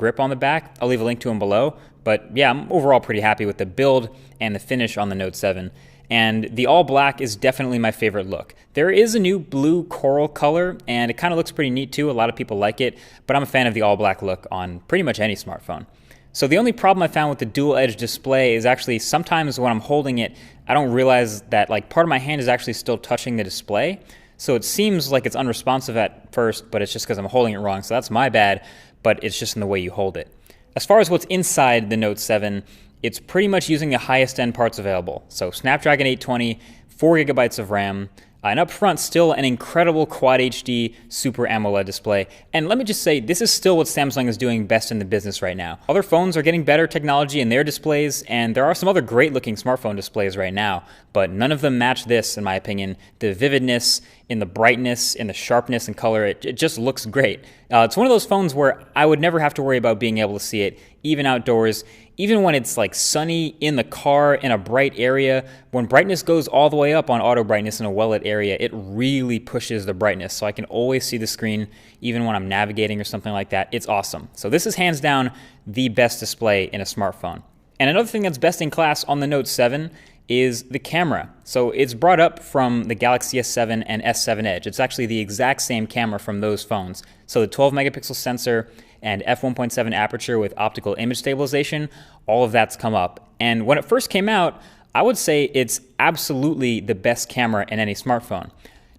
grip on the back. I'll leave a link to them below. But yeah, I'm overall pretty happy with the build and the finish on the Note 7. And the all black is definitely my favorite look. There is a new blue coral color, and it kind of looks pretty neat too. A lot of people like it, but I'm a fan of the all black look on pretty much any smartphone. So the only problem I found with the dual edge display is actually sometimes when I'm holding it, I don't realize that like part of my hand is actually still touching the display. So it seems like it's unresponsive at first, but it's just because I'm holding it wrong. So that's my bad, but it's just in the way you hold it. As far as what's inside the Note 7, it's pretty much using the highest end parts available. So Snapdragon 820, 4 gigabytes of RAM, and up front, still an incredible Quad HD Super AMOLED display. And let me just say, this is still what Samsung is doing best in the business right now. Other phones are getting better technology in their displays, and there are some other great looking smartphone displays right now, but none of them match this, in my opinion. The vividness, in the brightness, in the sharpness and color, it just looks great. It's one of those phones where I would never have to worry about being able to see it, even outdoors, even when it's like sunny in the car in a bright area. When brightness goes all the way up on auto brightness in a well-lit area, it really pushes the brightness. So I can always see the screen even when I'm navigating or something like that. It's awesome. So this is hands down the best display in a smartphone. And another thing that's best in class on the Note 7 is the camera. So it's brought up from the Galaxy S7 and S7 Edge. It's actually the exact same camera from those phones. So the 12 megapixel sensor and f1.7 aperture with optical image stabilization, all of that's come up. And when it first came out, I would say it's absolutely the best camera in any smartphone.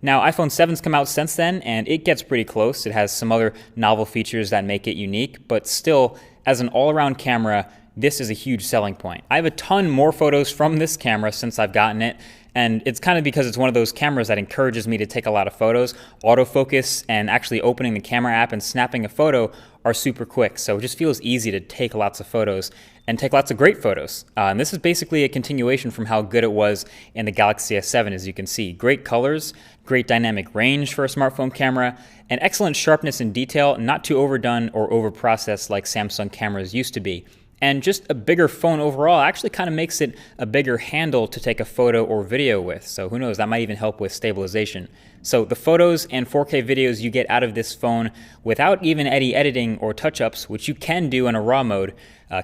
Now, iPhone 7's come out since then, and it gets pretty close. It has some other novel features that make it unique, but still, as an all-around camera, this is a huge selling point. I have a ton more photos from this camera since I've gotten it, and it's kind of because it's one of those cameras that encourages me to take a lot of photos. Autofocus and actually opening the camera app and snapping a photo are super quick, so it just feels easy to take lots of photos and take lots of great photos. And this is basically a continuation from how good it was in the Galaxy S7, as you can see. Great colors, great dynamic range for a smartphone camera, and excellent sharpness and detail, not too overdone or overprocessed like Samsung cameras used to be. And just a bigger phone overall actually kind of makes it a bigger handle to take a photo or video with. So who knows, that might even help with stabilization. So the photos and 4K videos you get out of this phone without even any editing or touch-ups, which you can do in a RAW mode,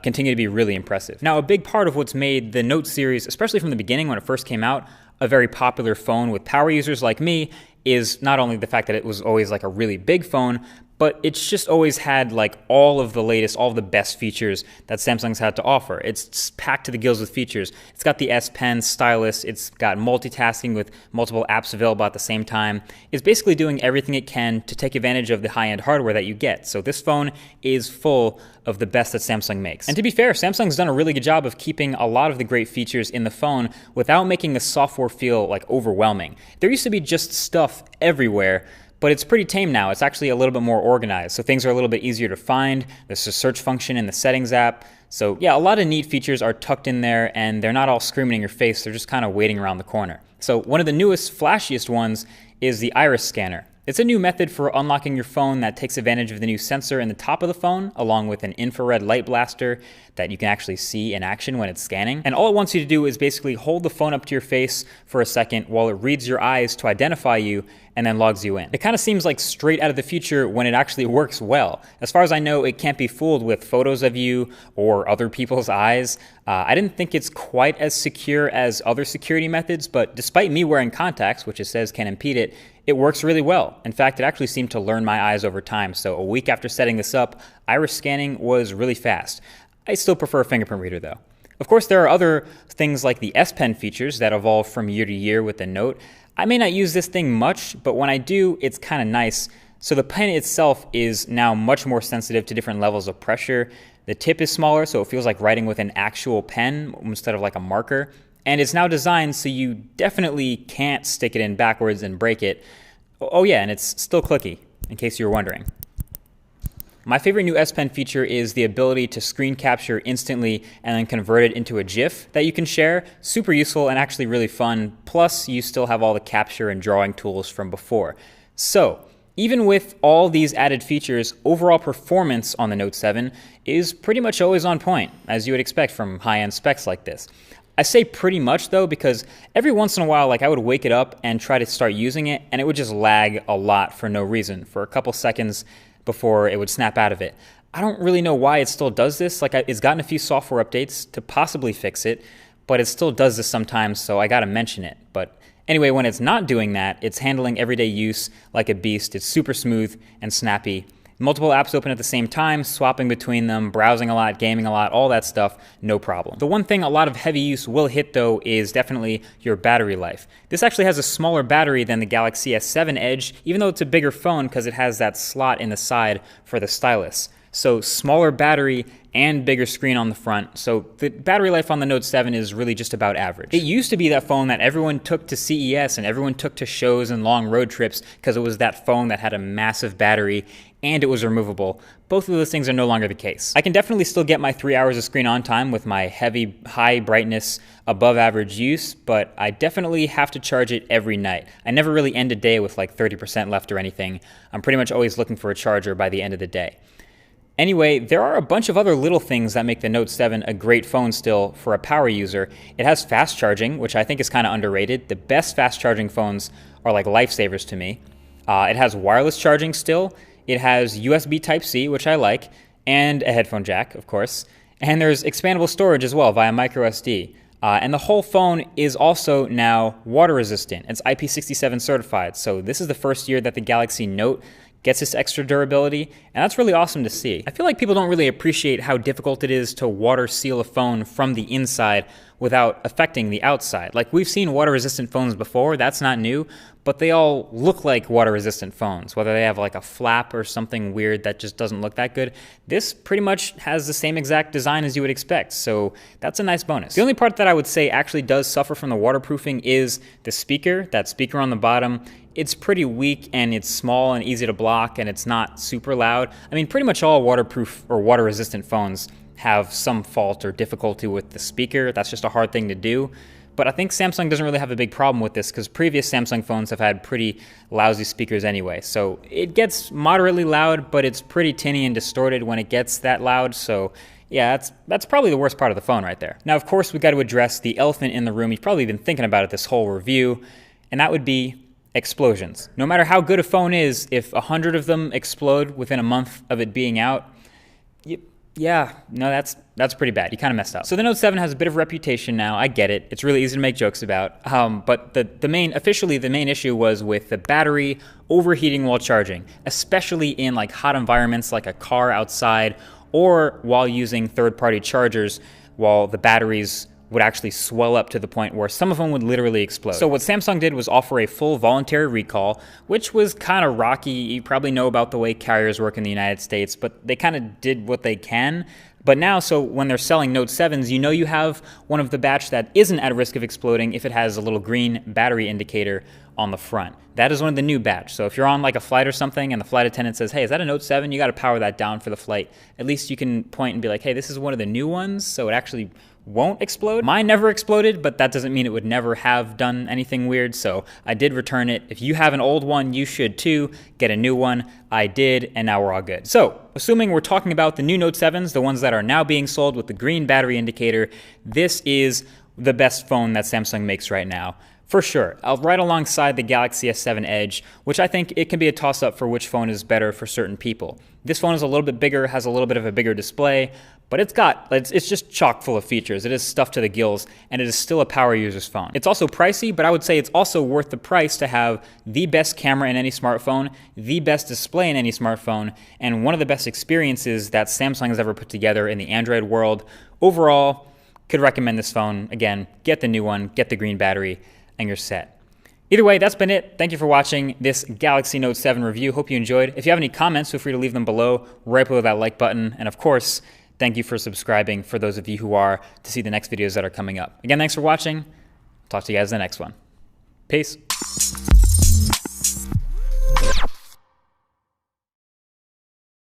continue to be really impressive. Now, a big part of what's made the Note series, especially from the beginning when it first came out, a very popular phone with power users like me, is not only the fact that it was always like a really big phone, but it's just always had like all of the latest, all of the best features that Samsung's had to offer. It's packed to the gills with features. It's got the S Pen stylus. It's got multitasking with multiple apps available at the same time. It's basically doing everything it can to take advantage of the high-end hardware that you get. So this phone is full of the best that Samsung makes. And to be fair, Samsung's done a really good job of keeping a lot of the great features in the phone without making the software feel like overwhelming. There used to be just stuff everywhere, but it's pretty tame now. It's actually a little bit more organized, so things are a little bit easier to find. There's a search function in the settings app. So yeah, a lot of neat features are tucked in there, and they're not all screaming in your face. They're just kind of waiting around the corner. So one of the newest, flashiest ones is the iris scanner. It's a new method for unlocking your phone that takes advantage of the new sensor in the top of the phone, along with an infrared light blaster that you can actually see in action when it's scanning. And all it wants you to do is basically hold the phone up to your face for a second while it reads your eyes to identify you and then logs you in. It kind of seems like straight out of the future when it actually works well. As far as I know, it can't be fooled with photos of you or other people's eyes. I didn't think it's quite as secure as other security methods, but despite me wearing contacts, which it says can impede it, it works really well. In fact, it actually seemed to learn my eyes over time. So a week after setting this up, iris scanning was really fast. I still prefer a fingerprint reader though. Of course, there are other things like the S Pen features that evolve from year to year with the Note. I may not use this thing much, but when I do, it's kind of nice. So the pen itself is now much more sensitive to different levels of pressure. The tip is smaller, so it feels like writing with an actual pen instead of like a marker. And it's now designed so you definitely can't stick it in backwards and break it. Oh yeah, and it's still clicky, in case you were wondering. My favorite new S Pen feature is the ability to screen capture instantly and then convert it into a GIF that you can share. Super useful and actually really fun. Plus, you still have all the capture and drawing tools from before. So, even with all these added features, overall performance on the Note 7 is pretty much always on point, as you would expect from high-end specs like this. I say pretty much though because every once in a while, like I would wake it up and try to start using it and it would just lag a lot for no reason for a couple seconds before it would snap out of it. I don't really know why it still does this. Like, it's gotten a few software updates to possibly fix it, but it still does this sometimes, so I gotta mention it. But anyway, when it's not doing that, it's handling everyday use like a beast. It's super smooth and snappy. Multiple apps open at the same time, swapping between them, browsing a lot, gaming a lot, all that stuff, no problem. The one thing a lot of heavy use will hit though is definitely your battery life. This actually has a smaller battery than the Galaxy S7 Edge, even though it's a bigger phone because it has that slot in the side for the stylus. So smaller battery and bigger screen on the front. So the battery life on the Note 7 is really just about average. It used to be that phone that everyone took to CES and everyone took to shows and long road trips because it was that phone that had a massive battery and it was removable. Both of those things are no longer the case. I can definitely still get my 3 hours of screen on time with my heavy, high brightness, above average use, but I definitely have to charge it every night. I never really end a day with like 30% left or anything. I'm pretty much always looking for a charger by the end of the day. Anyway, there are a bunch of other little things that make the Note 7 a great phone still for a power user. It has fast charging, which I think is kind of underrated. The best fast charging phones are like lifesavers to me. It has wireless charging still. It has USB Type-C, which I like, and a headphone jack, of course. And there's expandable storage as well via microSD. And the whole phone is also now water resistant. It's IP67 certified. So this is the first year that the Galaxy Note gets this extra durability, and that's really awesome to see. I feel like people don't really appreciate how difficult it is to water seal a phone from the inside without affecting the outside. Like, we've seen water-resistant phones before, that's not new, but they all look like water-resistant phones, whether they have like a flap or something weird that just doesn't look that good. This pretty much has the same exact design as you would expect, so that's a nice bonus. The only part that I would say actually does suffer from the waterproofing is the speaker, that speaker on the bottom. It's pretty weak and it's small and easy to block and it's not super loud. I mean, pretty much all waterproof or water-resistant phones have some fault or difficulty with the speaker. That's just a hard thing to do. But I think Samsung doesn't really have a big problem with this because previous Samsung phones have had pretty lousy speakers anyway. So it gets moderately loud, but it's pretty tinny and distorted when it gets that loud. So yeah, that's probably the worst part of the phone right there. Now, of course, we got to address the elephant in the room. You've probably been thinking about it this whole review, and that would be explosions. No matter how good a phone is, if 100 of them explode within a month of it being out, that's pretty bad. You kind of messed up. So the Note 7 has a bit of reputation now. I get it. It's really easy to make jokes about. But the main issue was with the battery overheating while charging, especially in like hot environments like a car outside or while using third-party chargers while the batteries would actually swell up to the point where some of them would literally explode. So what Samsung did was offer a full voluntary recall, which was kind of rocky. You probably know about the way carriers work in the United States, but they kind of did what they can. But now, so when they're selling Note 7s, you know you have one of the batch that isn't at risk of exploding if it has a little green battery indicator on the front. That is one of the new batch. So if you're on like a flight or something and the flight attendant says, hey, is that a Note 7? You got to power that down for the flight. At least you can point and be like, hey, this is one of the new ones, so it actually won't explode. Mine never exploded, but that doesn't mean it would never have done anything weird, so I did return it. If you have an old one, you should too. Get a new one. I did, and now we're all good. So, assuming we're talking about the new Note 7s, the ones that are now being sold with the green battery indicator, this is the best phone that Samsung makes right now. For sure, right alongside the Galaxy S7 Edge, which I think it can be a toss-up for which phone is better for certain people. This phone is a little bit bigger, has a little bit of a bigger display, but it's just chock full of features. It is stuffed to the gills, and it is still a power user's phone. It's also pricey, but I would say it's also worth the price to have the best camera in any smartphone, the best display in any smartphone, and one of the best experiences that Samsung has ever put together in the Android world. Overall, could recommend this phone. Again, get the new one, get the green battery, and you're set. Either way, that's been it. Thank you for watching this Galaxy Note 7 review. Hope you enjoyed. If you have any comments, feel free to leave them below, right below that like button. And of course, thank you for subscribing for those of you who are to see the next videos that are coming up. Again, thanks for watching. Talk to you guys in the next one. Peace.